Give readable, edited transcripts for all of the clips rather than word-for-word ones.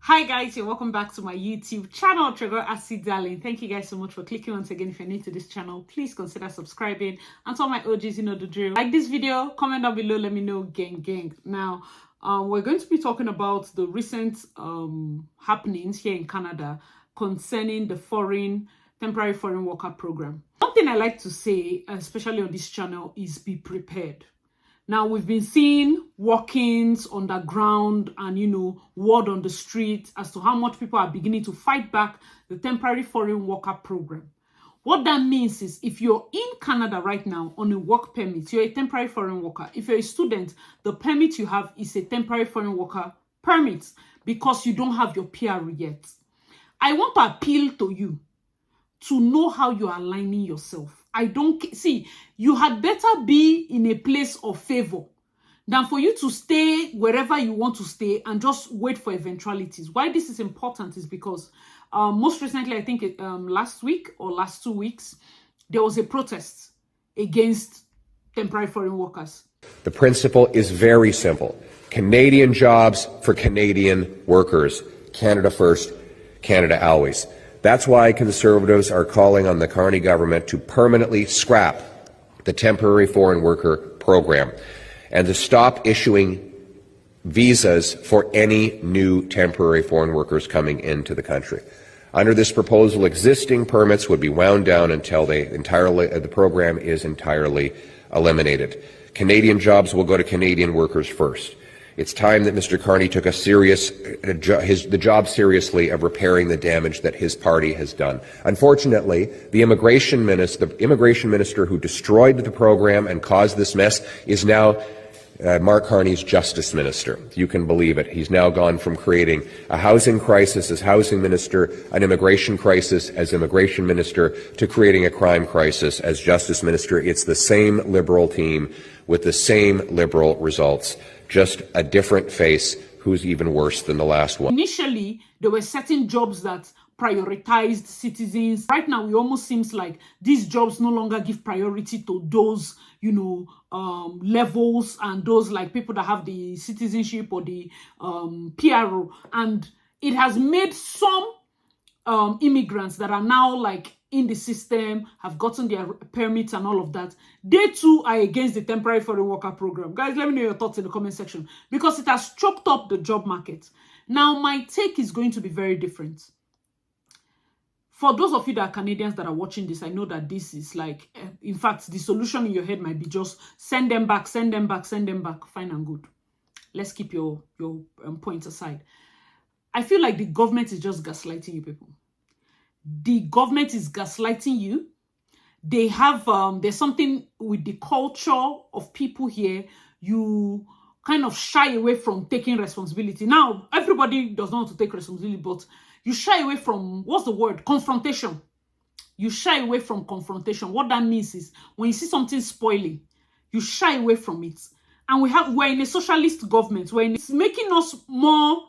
Hi guys, and welcome back to my YouTube channel, Trigger Acid Darling. Thank you guys so much for clicking once again. If you're new to this channel, please consider subscribing. And to all my OGs, you know the drill. Like this video, comment down below, let me know, gang. Now, we're going to be talking about the recent happenings here in Canada concerning the temporary foreign worker program. One thing I like to say, especially on this channel, is be prepared. Now, we've been seeing walk-ins underground and, word on the street as to how much people are beginning to fight back the temporary foreign worker program. What that means is if you're in Canada right now on a work permit, you're a temporary foreign worker. If you're a student, the permit you have is a temporary foreign worker permit because you don't have your PR yet. I want to appeal to you to know how you are aligning yourself. You had better be in a place of favor than for you to stay wherever you want to stay and just wait for eventualities. Why this is important is because most recently, I think last week or last 2 weeks, there was a protest against temporary foreign workers. The principle is very simple. Canadian jobs for Canadian workers. Canada first, Canada always. That's why Conservatives are calling on the Carney government to permanently scrap the temporary foreign worker program and to stop issuing visas for any new temporary foreign workers coming into the country. Under this proposal, existing permits would be wound down until the program is entirely eliminated. Canadian jobs will go to Canadian workers first. It's time that Mr. Carney took the job seriously of repairing the damage that his party has done. Unfortunately, the immigration minister who destroyed the program and caused this mess is now Mark Carney's justice minister. You can believe it. He's now gone from creating a housing crisis as housing minister, an immigration crisis as immigration minister, to creating a crime crisis as justice minister. It's the same Liberal team with the same Liberal results. Just a different face who's even worse than the last one. Initially, there were certain jobs that prioritized citizens. Right now, it almost seems like these jobs no longer give priority to those, levels and those like people that have the citizenship or the PRO. And it has made some immigrants that are now like in the system, have gotten their permits and all of that, they too are against the temporary foreign worker program. Guys, let me know your thoughts in the comment section because it has choked up the job market. Now, my take is going to be very different. For those of you that are Canadians that are watching this, I know that this is like, in fact, the solution in your head might be just send them back, fine and good. Let's keep your points aside. I feel like the government is just gaslighting you people. The government is gaslighting you. They have, there's something with the culture of people here. You kind of shy away from taking responsibility. Now, everybody does not want to take responsibility, but you shy away from, what's the word? Confrontation. You shy away from confrontation. What that means is when you see something spoiling, you shy away from it. And we're in a socialist government where it's making us more,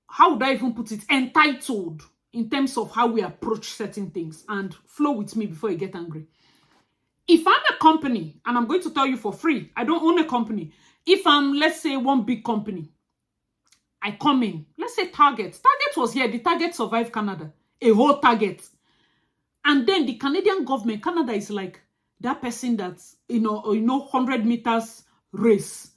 how would I even put it, entitled in terms of how we approach certain things. And flow with me before you get angry. If I'm a company, and I'm going to tell you for free, I don't own a company. If I'm, let's say, one big company, I come in, let's say Target. Target was here, the Target survived Canada, a whole Target. And then the Canadian government, Canada is like that person that's, 100 meters race.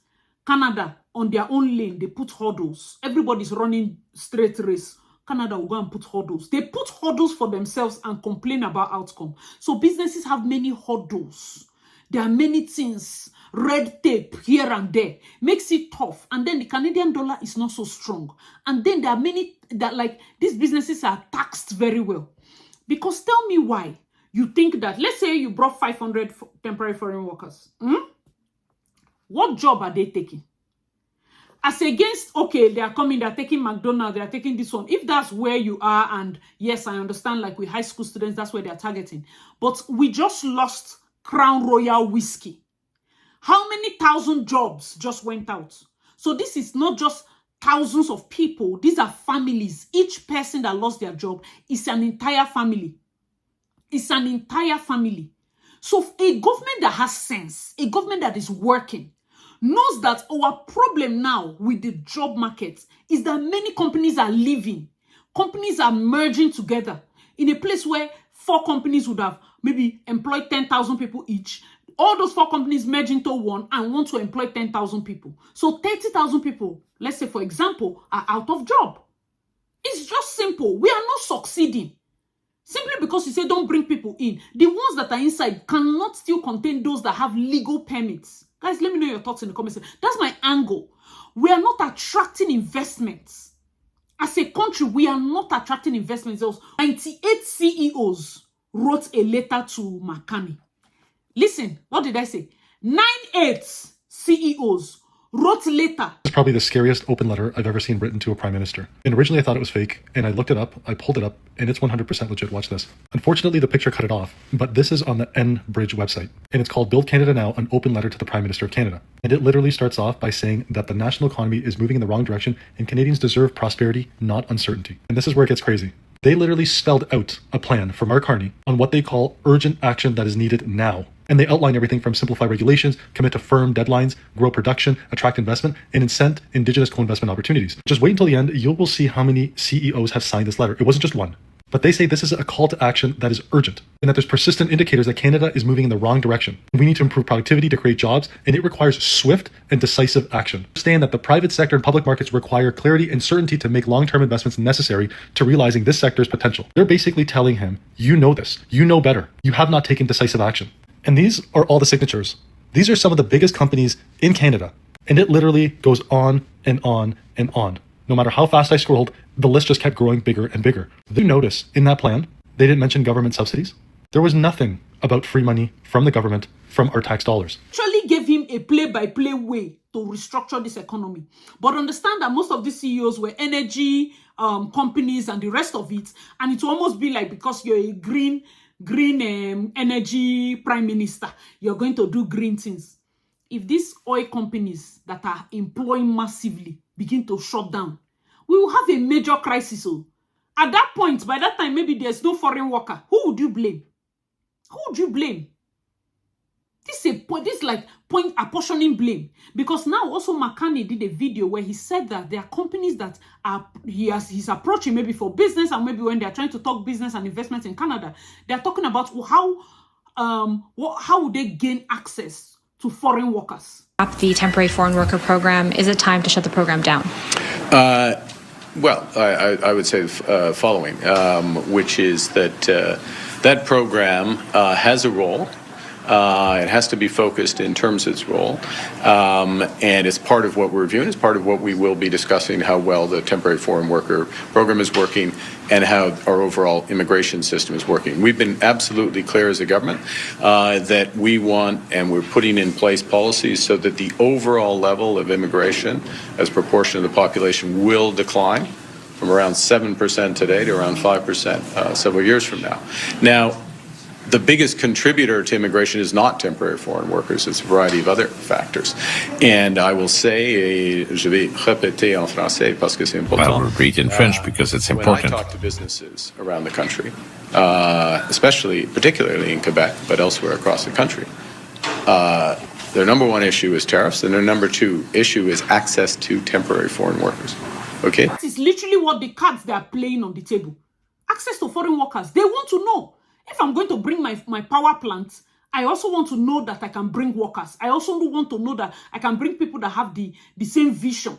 Canada, on their own lane, they put hurdles. Everybody's running straight race. Canada will go and put hurdles. They put hurdles for themselves and complain about outcome. So businesses have many hurdles. There are many things, red tape here and there, makes it tough. And then the Canadian dollar is not so strong. And then there are many that like these businesses are taxed very well. Because tell me why you think that, let's say you brought 500 temporary foreign workers. What job are they taking? As against, okay, they are coming, they're taking McDonald's, they're taking this one. If that's where you are, and yes, I understand, like with high school students, that's where they're targeting. But we just lost Crown Royal whiskey. How many thousand jobs just went out? So this is not just thousands of people. These are families. Each person that lost their job is an entire family. It's an entire family. So a government that has sense, a government that is working, knows that our problem now with the job market is that many companies are leaving. Companies are merging together in a place where 4 companies would have maybe employed 10,000 people each. All those 4 companies merge into one and want to employ 10,000 people. So 30,000 people, let's say for example, are out of job. It's just simple. We are not succeeding. Simply because you say don't bring people in. The ones that are inside cannot still contain those that have legal permits. Guys, let me know your thoughts in the comments. That's my angle. We are not attracting investments. As a country, we are not attracting investments. 98 CEOs wrote a letter to McCartney. Listen, what did I say? 98 CEOs wrote letter. It's probably the scariest open letter I've ever seen written to a prime minister. And originally I thought it was fake, and I looked it up, I pulled it up, and it's 100% legit. Watch this. Unfortunately, the picture cut it off, but this is on the Enbridge website, and it's called Build Canada Now, an open letter to the Prime Minister of Canada. And it literally starts off by saying that the national economy is moving in the wrong direction, and Canadians deserve prosperity, not uncertainty. And this is where it gets crazy. They literally spelled out a plan for Mark Carney on what they call urgent action that is needed now. And they outline everything from simplify regulations, commit to firm deadlines, grow production, attract investment, and incent Indigenous co-investment opportunities. Just wait until the end, you will see how many CEOs have signed this letter. It wasn't just one. But they say this is a call to action that is urgent, and that there's persistent indicators that Canada is moving in the wrong direction. We need to improve productivity to create jobs, and it requires swift and decisive action. Understand that the private sector and public markets require clarity and certainty to make long-term investments necessary to realizing this sector's potential. They're basically telling him, you know this, you know better, you have not taken decisive action. And these are all the signatures. These are some of the biggest companies in Canada. And it literally goes on and on and on. No matter how fast I scrolled, the list just kept growing bigger and bigger. Did you notice in that plan, they didn't mention government subsidies? There was nothing about free money from the government, from our tax dollars. Actually gave him a play-by-play way to restructure this economy. But understand that most of these CEOs were energy companies and the rest of it. And it will almost be like because you're a green energy prime minister, you're going to do green things. If these oil companies that are employing massively begin to shut down, we will have a major crisis. So at that point, by that time, maybe there's no foreign worker. Who would you blame? Who would you blame? This is like point apportioning blame, because now also McCartney did a video where he said that there are companies that he's approaching maybe for business, and maybe when they're trying to talk business and investment in Canada, they're talking about how would they gain access to foreign workers. The temporary foreign worker program, is it time to shut the program down? Well, I would say following, which is that that program has a role. It has to be focused in terms of its role, and it's part of what we're reviewing. It's part of what we will be discussing, how well the temporary foreign worker program is working and how our overall immigration system is working. We've been absolutely clear as a government that we want, and we're putting in place policies so that the overall level of immigration as a proportion of the population will decline from around 7% today to around 5% several years from now. Now, the biggest contributor to immigration is not temporary foreign workers. It's a variety of other factors. And I will say, je vais répéter en français parce que c'est important. I'll repeat in French because it's important. When I talk to businesses around the country, particularly in Quebec, but elsewhere across the country, their number one issue is tariffs, and their number two issue is access to temporary foreign workers. Okay? That is literally what the cards they are playing on the table. Access to foreign workers. They want to know. If I'm going to bring my power plant, I also want to know that I can bring workers. I also want to know that I can bring people that have the same vision.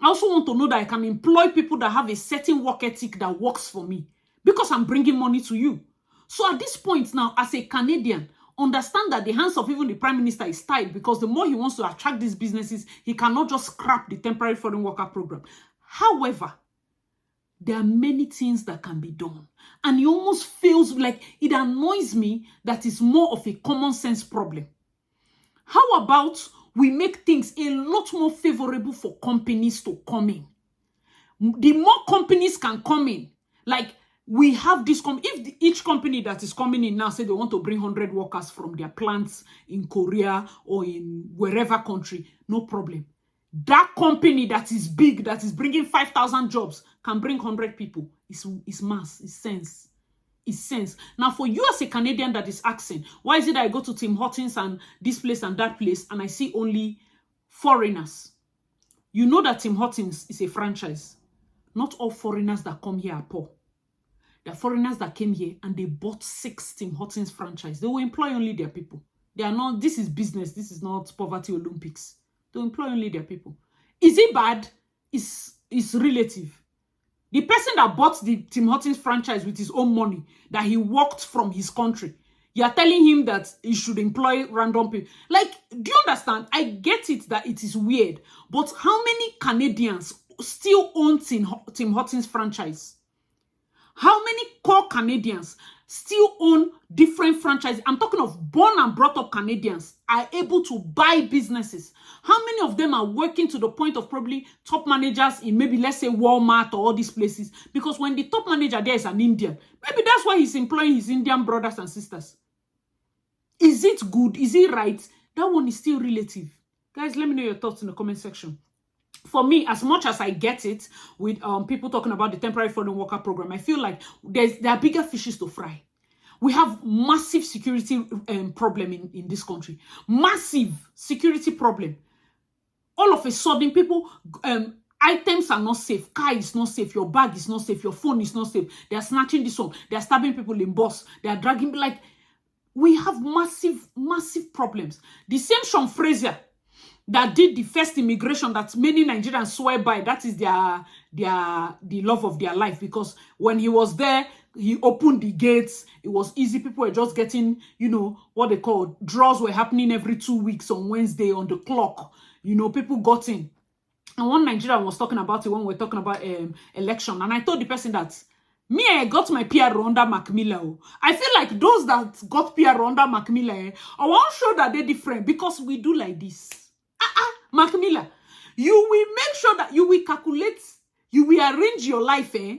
I also want to know that I can employ people that have a certain work ethic that works for me, because I'm bringing money to you. So at this point now, as a Canadian, understand that the hands of even the Prime Minister is tied, because the more he wants to attract these businesses, he cannot just scrap the temporary foreign worker program. However, there are many things that can be done. And it almost feels like, it annoys me that it's more of a common sense problem. How about we make things a lot more favorable for companies to come in? The more companies can come in, like we have this, if each company that is coming in now say they want to bring 100 workers from their plants in Korea or in wherever country, no problem. That company that is big, that is bringing 5,000 jobs, can bring 100 people. It's mass, it's sense. It's sense. Now, for you as a Canadian that is asking, why is it that I go to Tim Hortons and this place and that place and I see only foreigners. You know that Tim Hortons is a franchise. Not all foreigners that come here are poor. There are foreigners that came here and they bought 6 Tim Hortons franchise. They will employ only their people. They are not, this is business. This is not poverty Olympics. They will employ only their people. Is it bad? It's relative. The person that bought the Tim Hortons franchise with his own money, that he worked from his country, you are telling him that he should employ random people. Like, do you understand? I get it that it is weird, but how many Canadians still own Tim Hortons franchise? How many core Canadians still own different franchises? I'm talking of born and brought up Canadians are able to buy businesses. How many of them are working to the point of probably top managers in maybe, let's say, Walmart or all these places? Because when the top manager there is an Indian, maybe that's why he's employing his Indian brothers and sisters. Is it good? Is it right? That one is still relative. Guys, let me know your thoughts in the comment section. For me, as much as I get it with people talking about the temporary foreign worker program, I feel like there are bigger fishes to fry. We have massive security problem in this country. Massive security problem. All of a sudden, people, items are not safe. Car is not safe. Your bag is not safe. Your phone is not safe. They are snatching this one. They are stabbing people in bus. They are dragging, like, we have massive, massive problems. The same Sean Fraser that did the first immigration that many Nigerians swear by, that is the love of their life, because when he was there, he opened the gates. It was easy. People were just getting, you know, what they call draws were happening every 2 weeks on Wednesday on the clock. You know, people got in. And one Nigerian was talking about it when we were talking about election. And I told the person that me, I got my PR under Macmillan. I feel like those that got PR under Macmillan, I want to show that they're different because we do like this. Macmillan, you will make sure that you will calculate, you will arrange your life, eh?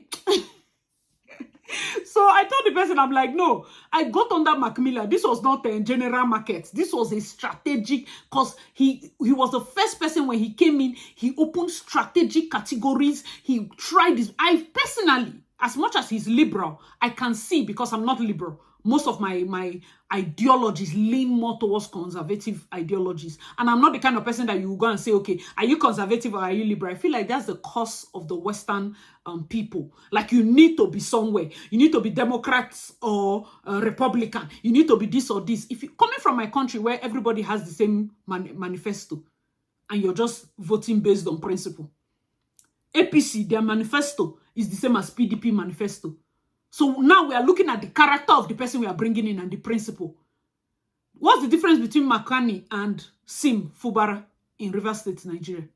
So I told the person, I'm like, no, I got under Macmillan. This was not a general market. This was a strategic, because he was the first person when he came in, he opened strategic categories. He tried this. I personally, as much as he's liberal, I can see, because I'm not liberal, most of my ideologies lean more towards conservative ideologies. And I'm not the kind of person that you go and say, okay, are you conservative or are you liberal? I feel like that's the cause of the Western people. Like, you need to be somewhere. You need to be Democrats or Republican. You need to be this or this. If you're coming from my country where everybody has the same manifesto and you're just voting based on principle. APC, their manifesto is the same as PDP manifesto. So now we are looking at the character of the person we are bringing in and the principle. What's the difference between Makani and Sim Fubara in Rivers State, Nigeria?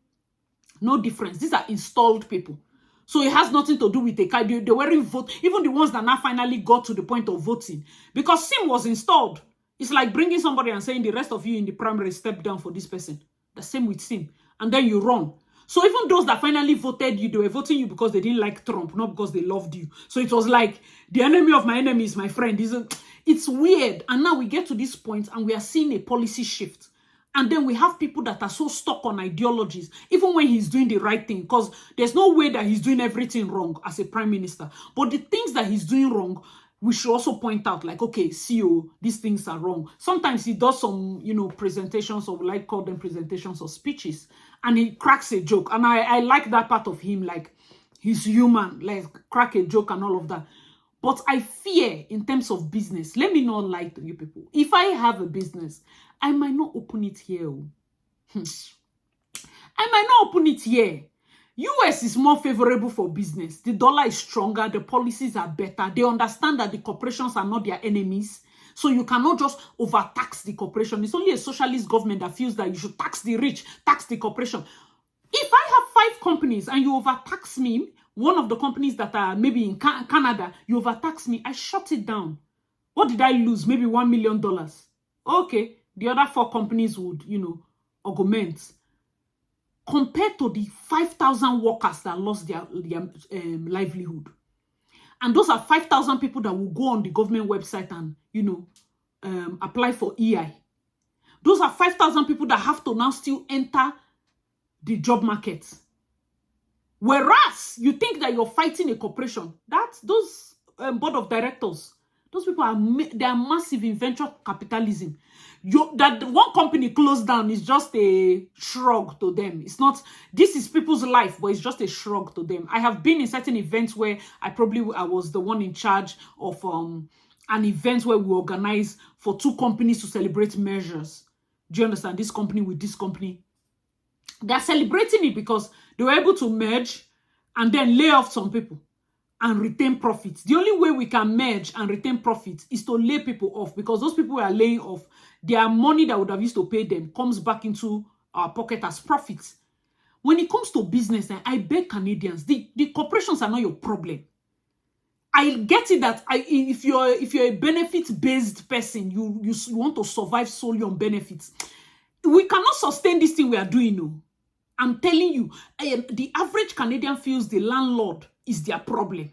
No difference. These are installed people. So it has nothing to do with the card. They weren't vote. Even the ones that now finally got to the point of voting. Because Sim was installed. It's like bringing somebody and saying the rest of you in the primary step down for this person. The same with Sim. And then you run. So even those that finally voted you, they were voting you because they didn't like Trump, not because they loved you. So it was like, the enemy of my enemy is my friend. It's weird. And now we get to this point and we are seeing a policy shift. And then we have people that are so stuck on ideologies, even when he's doing the right thing, because there's no way that he's doing everything wrong as a prime minister. But the things that he's doing wrong, we should also point out, like, okay, CEO, these things are wrong. Sometimes he does some, you know, presentations, or like call them presentations or speeches, and he cracks a joke. And I like that part of him, like, he's human, like, crack a joke and all of that. But I fear in terms of business, let me not lie to you people. If I have a business, I might not open it here. I might not open it here. US is more favorable for business. The dollar is stronger. The policies are better. They understand that the corporations are not their enemies. So you cannot just overtax the corporation. It's only a socialist government that feels that you should tax the rich, tax the corporation. If I have 5 companies and you overtax me, one of the companies that are maybe in Canada, you overtax me, I shut it down. What did I lose? Maybe $1 million. Okay. The other 4 companies would, you know, augment. Compared to the 5,000 workers that lost their livelihood. And those are 5,000 people that will go on the government website and, you know, apply for EI. Those are 5,000 people that have to now still enter the job market. Whereas you think that you're fighting a corporation, that's those board of directors Those people are they are massive in venture capitalism. That one company closed down is just a shrug to them. It's not, this is people's life, but it's just a shrug to them. I have been in certain events where I was the one in charge of an event where we organize for two companies to celebrate mergers. Do you understand? This company with this company. They're celebrating it because they were able to merge and then lay off some people and retain profits. The only way we can merge and retain profits is to lay people off, because those people we are laying off, their money that would have used to pay them comes back into our pocket as profits. When it comes to business, I beg Canadians, the corporations are not your problem. I get it that if you're a benefit-based person, you want to survive solely on benefits. We cannot sustain this thing we are doing, no. I'm telling you, the average Canadian feels the landlord is their problem.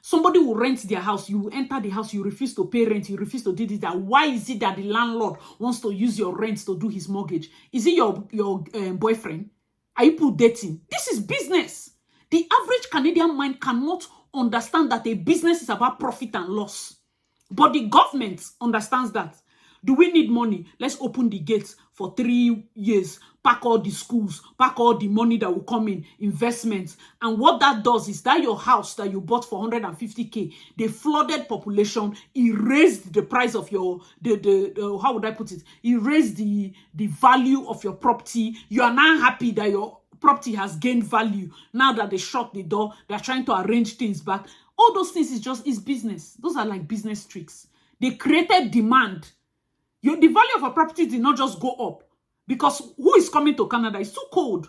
Somebody will rent their house, you will enter the house, you refuse to pay rent, you refuse to do this. Why is it that the landlord wants to use your rent to do his mortgage? Is it your boyfriend? Are you people dating? This is business. The average Canadian mind cannot understand that a business is about profit and loss. But the government understands that. Do we need money? Let's open the gates for 3 years, pack all the schools, pack all the money that will come in, investments. And what that does is that your house that you bought for 150K, the flooded population, it raised the price of your, how would I put it? It raised the value of your property. You are now happy that your property has gained value. Now that they shut the door, they're trying to arrange things back. All those things is business. Those are like business tricks. They created demand. The value of a property did not just go up because who is coming to Canada? It's too cold.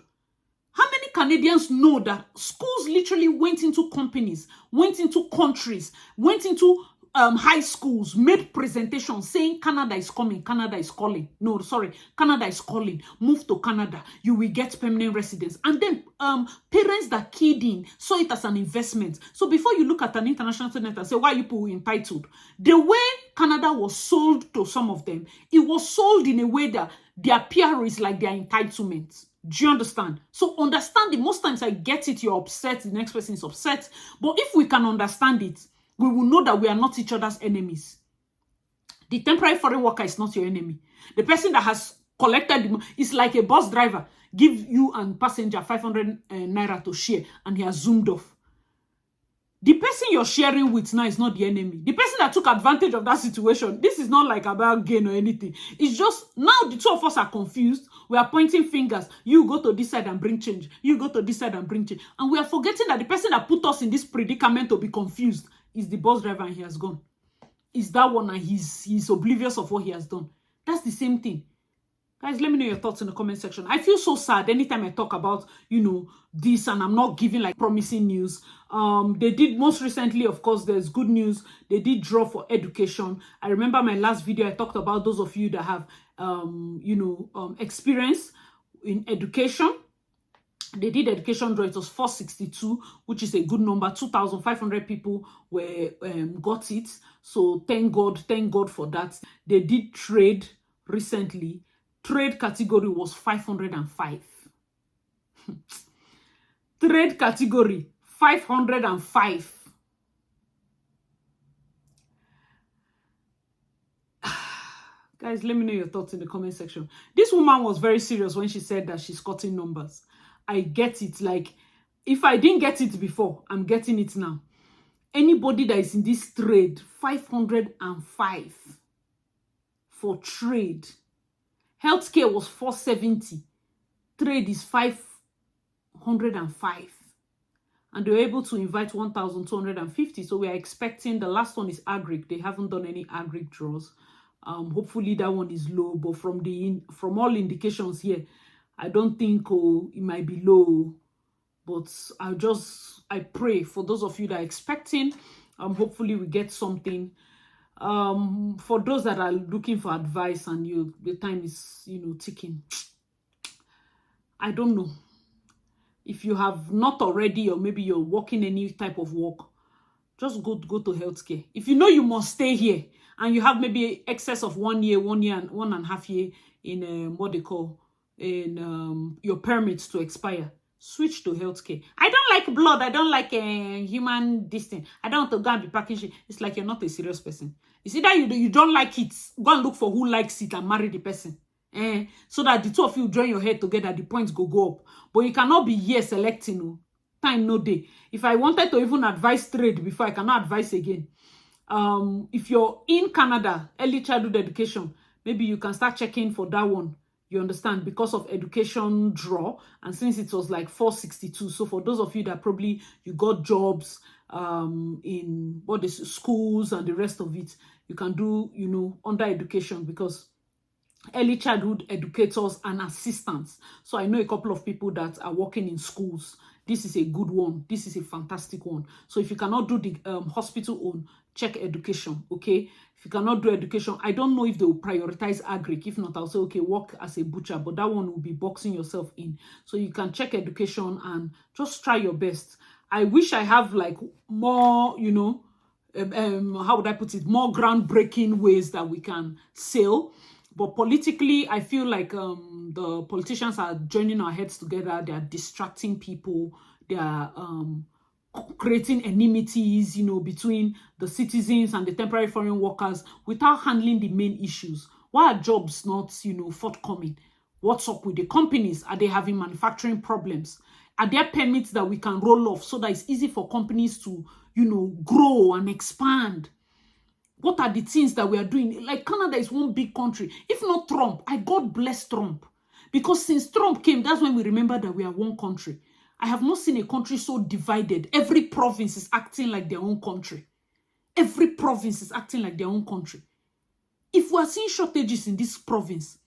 How many Canadians know that schools literally went into companies, went into countries, went into high schools, made presentations saying Canada is coming, Canada is calling. No, sorry, Canada is calling. Move to Canada. You will get permanent residence. And then parents that keyed in saw it as an investment. So before you look at an international student and say, why are you people entitled? The way Canada was sold to some of them, it was sold in a way that their PR is like their entitlement. Do you understand? So understand it. Most times I get it, you're upset, the next person is upset. But if we can understand it, we will know that we are not each other's enemies. The temporary foreign worker is not your enemy. The person that has collected the money is like a bus driver. Give you and passenger 500 naira to share and he has zoomed off. The person you're sharing with now is not the enemy. The person that took advantage of that situation, this is not like about gain or anything. It's just now the two of us are confused. We are pointing fingers. You go to this side and bring change. You go to this side and bring change. And we are forgetting that the person that put us in this predicament to be confused is the bus driver and he has gone. Is that one and he's oblivious of what he has done. That's the same thing. Guys, let me know your thoughts in the comment section. I feel so sad anytime I talk about, this and I'm not giving like promising news. They did most recently, of course, there's good news. They did draw for education. I remember my last video, I talked about those of you that have, experience in education. They did education draw. It was 462, which is a good number. 2,500 people were got it. So thank God for that. They did trade recently. Trade category was 505. Trade category 505. Guys, let me know your thoughts in the comment section. This woman was very serious when she said that she's cutting numbers. I get it. Like, if I didn't get it before, I'm getting it now. Anybody that is in this trade, 505 for trade. Healthcare was 470. Trade is 505. And they were able to invite 1,250. So we are expecting, the last one is agric. They haven't done any agric draws. Hopefully that one is low. But from all indications here, I don't think it might be low. But I pray for those of you that are expecting. Hopefully we get something. For those that are looking for advice and the time is ticking, I don't know if you have not already, or maybe you're working any type of work, just go to healthcare. If you know you must stay here and you have maybe excess of 1 year and 1.5 year in what they call in your permits to expire, switch to healthcare. I don't like blood. I don't like human this thing. I don't want to go and be packaging. It's like you're not a serious person. It's either you don't like it, go and look for who likes it and marry the person. So that the two of you join your head together, the points go up. But you cannot be here selecting. No. Time no day. If I wanted to even advise trade before, I cannot advise again. If you're in Canada, early childhood education, maybe you can start checking for that one. You understand? Because of education draw, and since it was like 462, so for those of you that probably you got jobs in what is schools and the rest of it, you can do, you know, under education, because early childhood educators and assistants. So I know a couple of people that are working in schools. This is a good one. This is a fantastic one. So if you cannot do the hospital own, check education, okay? If you cannot do education, I don't know if they will prioritize agric. If not, I'll say, okay, work as a butcher, but that one will be boxing yourself in. So you can check education and just try your best. I wish I have like more, you know, how would I put it, more groundbreaking ways that we can sail. But politically, I feel like the politicians are joining our heads together. They are distracting people. They are creating enmities, you know, between the citizens and the temporary foreign workers without handling the main issues. Why are jobs not, you know, forthcoming? What's up with the companies? Are they having manufacturing problems? Are there permits that we can roll off so that it's easy for companies to, you know, grow and expand? What are the things that we are doing? Like Canada is one big country. If not Trump, God bless Trump. Because since Trump came, that's when we remember that we are one country. I have not seen a country so divided. Every province is acting like their own country. Every province is acting like their own country. If we are seeing shortages in this province,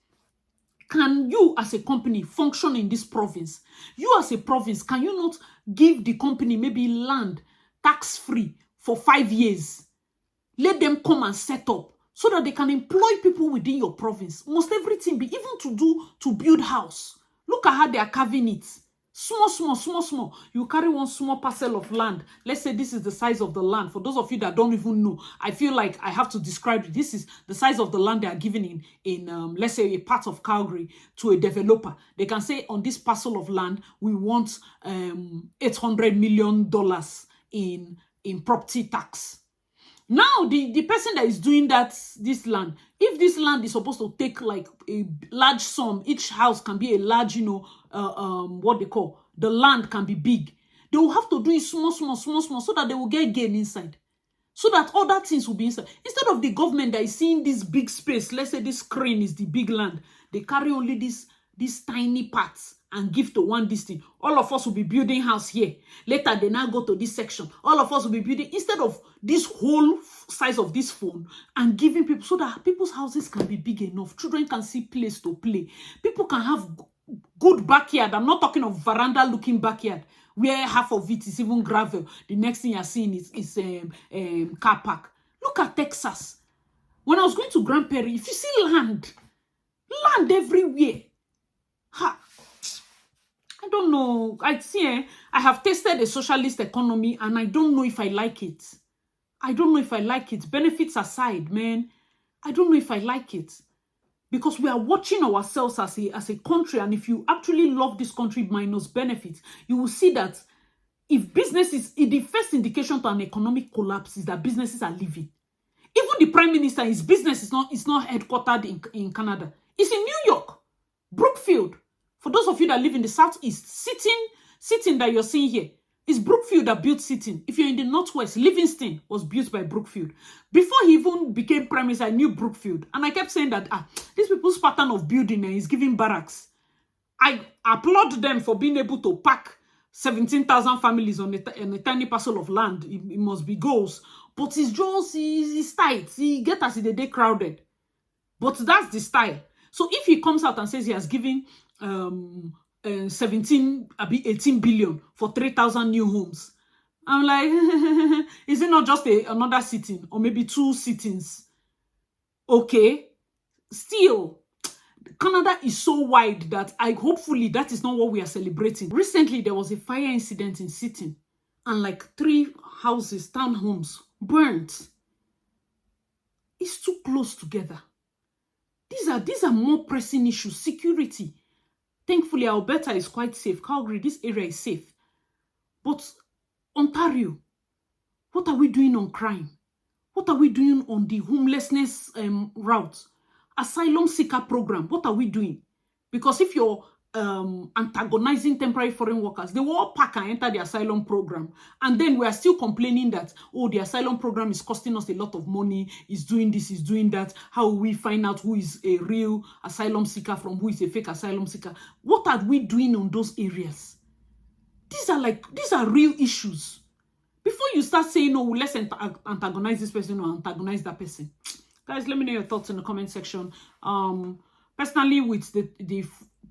can you as a company function in this province? You as a province, can you not give the company maybe land tax-free for 5 years? Let them come and set up so that they can employ people within your province. Must everything be, even to build house? Look at how they are carving it. Small. You carry one small parcel of land. Let's say this is the size of the land. For those of you that don't even know, I feel like I have to describe it. This is the size of the land they are giving in let's say a part of Calgary to a developer. They can say on this parcel of land, we want $800 million in property tax. Now, the person that is doing this land, if this land is supposed to take like a large sum, each house can be a large, you know, what they call, the land can be big. They will have to do it small, so that they will get gain inside. So that other things will be inside. Instead of the government that is seeing this big space, let's say this crane is the big land, they carry only these tiny parts and give to one this thing. All of us will be building house here. Later, they now go to this section. All of us will be building, instead of this whole size of this phone, and giving people, so that people's houses can be big enough. Children can see place to play. People can have good backyard. I'm not talking of veranda-looking backyard, where half of it is even gravel. The next thing you're seeing is car park. Look at Texas. When I was going to Grand Prairie, if you see land everywhere. Ha! I don't know. I have tasted a socialist economy and I don't know if I like it. Benefits aside, man, I don't know if I like it. Because we are watching ourselves as a country, and if you actually love this country minus benefits, you will see that if the first indication to an economic collapse is that businesses are leaving. Even the Prime Minister, his business is not headquartered in Canada. It's in New York, Brookfield. For those of you that live in the Southeast, Sitting that you're seeing here, it's Brookfield that built Sitting. If you're in the Northwest, Livingston was built by Brookfield. Before he even became Prime Minister, I knew Brookfield. And I kept saying that, these people's pattern of building is giving barracks. I applaud them for being able to pack 17,000 families on a tiny parcel of land. It must be goals. But it's just, it's tight. He get us in the day crowded. But that's the style. So if he comes out and says he has given 18 billion for 3,000 new homes, I'm like, is it not just another sitting or maybe 2 sittings? Okay. Still, Canada is so wide that hopefully that is not what we are celebrating. Recently, there was a fire incident in Sitting and like 3 houses, townhomes, burnt. It's too close together. These are more pressing issues. Security. Thankfully, Alberta is quite safe. Calgary, this area is safe. But Ontario, what are we doing on crime? What are we doing on the homelessness route? Asylum seeker program, what are we doing? Because if you're antagonizing temporary foreign workers, they will all pack and enter the asylum program. And then we are still complaining that, oh, the asylum program is costing us a lot of money, is doing this, is doing that. How will we find out who is a real asylum seeker from who is a fake asylum seeker? What are we doing on those areas? These are real issues. Before you start saying, oh, let's antagonize this person or antagonize that person. Guys, let me know your thoughts in the comment section. Personally, with the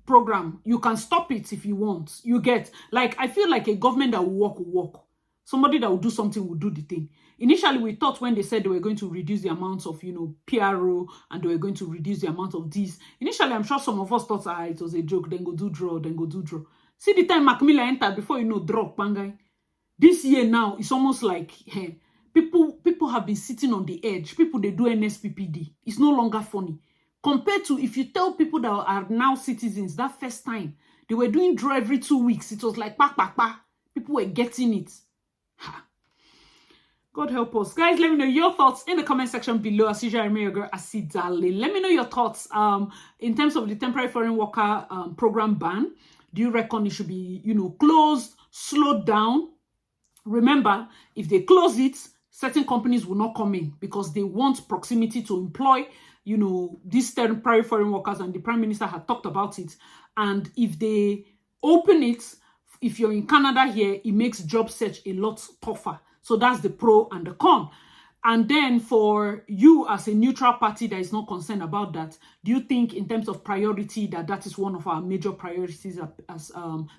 program, you can stop it if you want. You get, like, I feel like a government that will work. Somebody that will do something will do the thing. Initially, we thought when they said they were going to reduce the amount of, PRO, and they were going to reduce the amount of this. Initially, I'm sure some of us thought, it was a joke. Then go do draw. See the time Macmillan entered before draw, pangai. This year now, it's almost like, hey, people have been sitting on the edge. People, they do NSPPD. It's no longer funny. Compared to if you tell people that are now citizens, that first time, they were doing draw every 2 weeks. It was like, people were getting it. God help us. Guys, let me know your thoughts in the comment section below. As usual, I'm your girl, Asidale. Let me know your thoughts in terms of the temporary foreign worker program ban. Do you reckon it should be, closed, slowed down? Remember, if they close it, certain companies will not come in because they want proximity to employ, these temporary foreign workers, and the Prime Minister had talked about it. And if they open it, if you're in Canada here, it makes job search a lot tougher. So that's the pro and the con. And then for you as a neutral party that is not concerned about that, do you think in terms of priority that is one of our major priorities as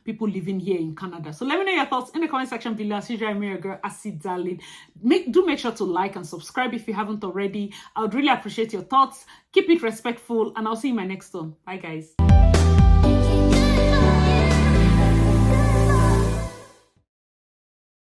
people living here in Canada? So let me know your thoughts in the comment section below. As usual, I'm your girl, Acid Darling. Do make sure to like and subscribe if you haven't already. I would really appreciate your thoughts. Keep it respectful, and I'll see you in my next one. Bye, guys.